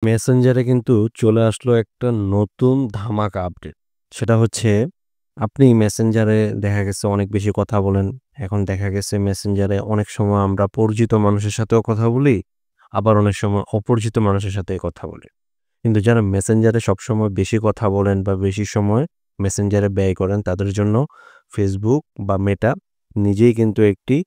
মেসেঞ্জারে কিন্তু চলে আসলো একটা নতুন ধামাকা আপডেট। সেটা হচ্ছে আপনি মেসেঞ্জারে দেখা গেছে অনেক বেশি কথা বলেন। এখন দেখা গেছে মেসেঞ্জারে অনেক সময় আমরা পরিচিত মানুষের সাথেও কথা বলি, আবার অনেক সময় অপরিচিত মানুষের সাথে কথা বলি। কিন্তু যারা মেসেঞ্জারে সবসময় বেশি কথা বলেন বা বেশি সময় মেসেঞ্জারে ব্যয় করেন তাদের জন্য ফেসবুক বা মেটা নিজেই কিন্তু একটি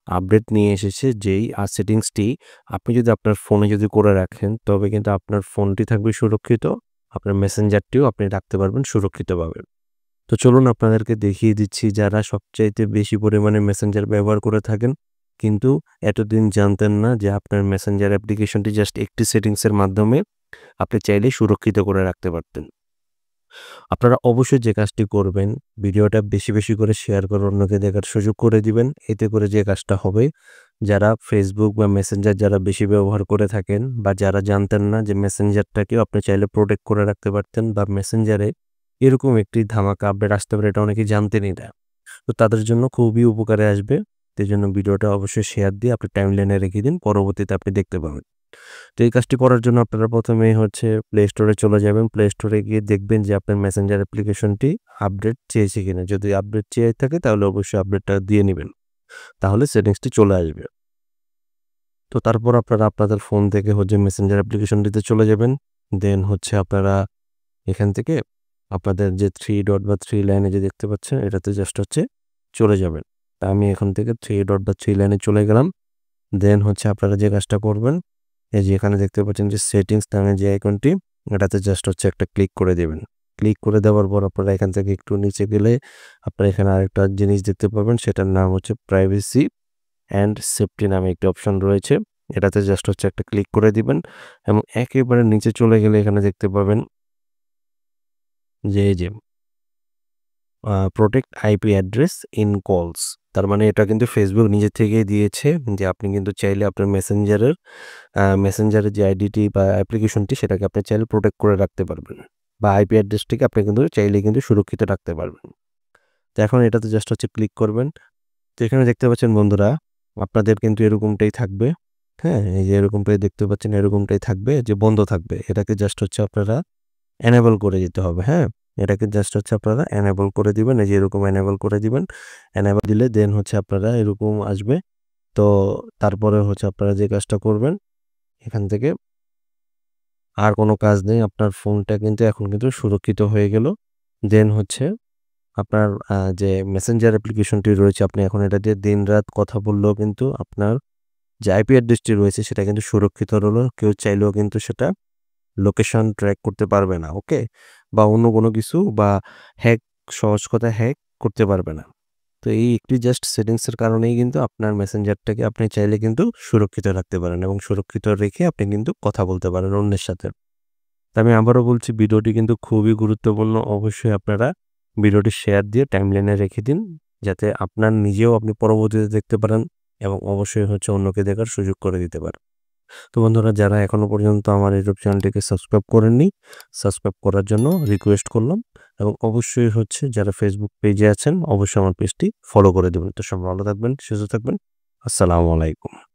আপডেট নিয়ে এসেছে যেই সেটিংসটি আপনি যদি আপনার ফোনে যদি করে রাখেন তবে কিন্তু আপনার ফোনটি থাকবে সুরক্ষিত, আপনার মেসেঞ্জারটিও আপনি রাখতে পারবেন সুরক্ষিতভাবে। তো চলুন আপনাদেরকে দেখিয়ে দিচ্ছি যারা সবচাইতে বেশি পরিমাণে মেসেঞ্জার ব্যবহার করে থাকেন কিন্তু এতদিন জানতেন না যে আপনার মেসেঞ্জার অ্যাপ্লিকেশনটি জাস্ট একটি সেটিংসের মাধ্যমে আপনি চাইলেই সুরক্ষিত করে রাখতে পারতেন। আপনারা অবশ্যই যে কাজটি করবেন, ভিডিওটা বেশি, বেশি করে শেয়ার করে অন্যকে দেখার সুযোগ করে দিবেন। এতে করে যে কাজটা হবে, যারা Facebook বা মেসেঞ্জার যারা বেশি ব্যবহার করে থাকেন বা যারা জানতেন না যে মেসেঞ্জারটাকেও আপনি চাইলে প্রোটেক্ট করে রাখতে পারতেন বা মেসেঞ্জারে এরকম একটি ধামাকা আপডেট আসতে পারে এটা অনেকেই জানতেনই না। তো তাদের জন্য খুবই উপকারে আসবে। এজন্য ভিডিওটা অবশ্যই শেয়ার দিয়ে আপনি টাইমলাইনে রেখে দিন। পরবর্তীতে আপনি দেখতে পাবেন। তো এই কাজটি করার জন্য আপনারা ১ম এই হচ্ছে প্লে স্টোরে চলে যাবেন। প্লে স্টোরে গিয়ে দেখবেন যে আপনার মেসেঞ্জার অ্যাপ্লিকেশনটি আপডেট চেয়েছে কিনা। যদি আপডেট চেয়ে থাকে তাহলে অবশ্যই আপডেটটা দিয়ে নিবেন। তাহলে সেটিংসটি চলে আসবে। তো তারপর আপনারা আপনাদের ফোন থেকে হচ্ছে মেসেঞ্জার অ্যাপ্লিকেশনটিতে চলে যাবেন। দেন হচ্ছে আপনারা এখান থেকে আপনাদের যে 3 ডট বা 3 লাইনে যে দেখতে পাচ্ছেন এটাতে জাস্ট হচ্ছে চলে যাবেন। তা আমি এখান থেকে 3 ডট বা 3 লাইনে চলে গেলাম। দেন হচ্ছে আপনারা যে কাজটা করবেন, এই যে এখানে দেখতে পাচ্ছেন যে সেটিংস নামে যে আইকনটি, এটাতে জাস্ট হচ্ছে একটা ক্লিক করে দেবেন। ক্লিক করে দেওয়ার পর আপনারা এখান থেকে একটু নিচে গেলে আপনারা এখানে আরেকটা জিনিস দেখতে পাবেন, সেটার নাম হচ্ছে প্রাইভেসি অ্যান্ড সেফটি নামে একটি অপশন রয়েছে। এটাতে জাস্ট হচ্ছে একটা ক্লিক করে দিবেন এবং একেবারে নিচে চলে গেলে এখানে দেখতে পাবেন যে এই যে প্রোটেক্ট আইপি অ্যাড্রেস ইন কলস। তার মানে এটা কিন্তু ফেসবুক নিজে থেকেই দিয়েছে যে আপনি কিন্তু চাইলে আপনার মেসেঞ্জারের যে আইডিটি বা অ্যাপ্লিকেশনটি সেটাকে আপনি চাইলে প্রোটেক্ট করে রাখতে পারবেন বা আইপি অ্যাড্রেসটিকে আপনি কিন্তু চাইলেই কিন্তু সুরক্ষিত রাখতে পারবেন। তো এখন এটাতে জাস্ট হচ্ছে ক্লিক করবেন। তো এখানে দেখতে পাচ্ছেন বন্ধুরা, আপনাদের কিন্তু এরকমটাই থাকবে। হ্যাঁ? এই যে এরকমটাই দেখতে পাচ্ছেন, এরকমটাই থাকবে যে বন্ধ থাকবে। এটাকে জাস্ট হচ্ছে আপনারা এনেবল করে দিতে হবে, হ্যাঁ? এটাকে জাস্ট হচ্ছে আপনারা এনেবল করে দিবেন। এই যে এরকম এনেবল করে দিবেন। এনেবল দিলে দেন হচ্ছে আপনারা এরকম আসবে। তো তারপরে হচ্ছে আপনারা যে কাজটা করবেন, এখান থেকে আর কোনো কাজ নেই। আপনার ফোনটা কিন্তু এখন কিন্তু সুরক্ষিত হয়ে গেল। দেন হচ্ছে আপনার যে মেসেঞ্জার অ্যাপ্লিকেশনটি রয়েছে আপনি এখন এটা দিয়ে দিনরাত কথা বললেও কিন্তু আপনার যে আইপি অ্যাড্রেসটি রয়েছে সেটা কিন্তু সুরক্ষিত রইলো। কেউ চাইলেও কিন্তু সেটা লোকেশন ট্র্যাক করতে পারবে না, ওকে? বা অন্য কোনো কিছু বা হ্যাক, সহজ কথায় হ্যাক করতে পারবে না। তো এই একটি জাস্ট সেটিংসের কারণেই কিন্তু আপনার মেসেঞ্জারটাকে আপনি চাইলে কিন্তু সুরক্ষিত রাখতে পারেন এবং সুরক্ষিত রেখে আপনি কিন্তু কথা বলতে পারেন অন্যের সাথে। তো আমি আবারও বলছি ভিডিওটি কিন্তু খুবই গুরুত্বপূর্ণ। অবশ্যই আপনারা ভিডিওটি শেয়ার দিয়ে টাইমলাইনে রেখে দিন যাতে আপনার নিজেও আপনি পরবর্তীতে দেখতে পারেন এবং অবশ্যই হচ্ছে অন্যকে দেখার সুযোগ করে দিতে পারেন। তো বন্ধুরা যারা এখনো পর্যন্ত আমার ইউটিউব চ্যানেলটিকে সাবস্ক্রাইব করেননি, সাবস্ক্রাইব করার জন্য রিকোয়েস্ট করলাম এবং অবশ্যই হচ্ছে যারা ফেসবুক পেজে আছেন অবশ্যই আমার পেজটি ফলো করে দেবেন। তো সবাই ভালো থাকবেন, সুস্থ থাকবেন। আসসালামু আলাইকুম।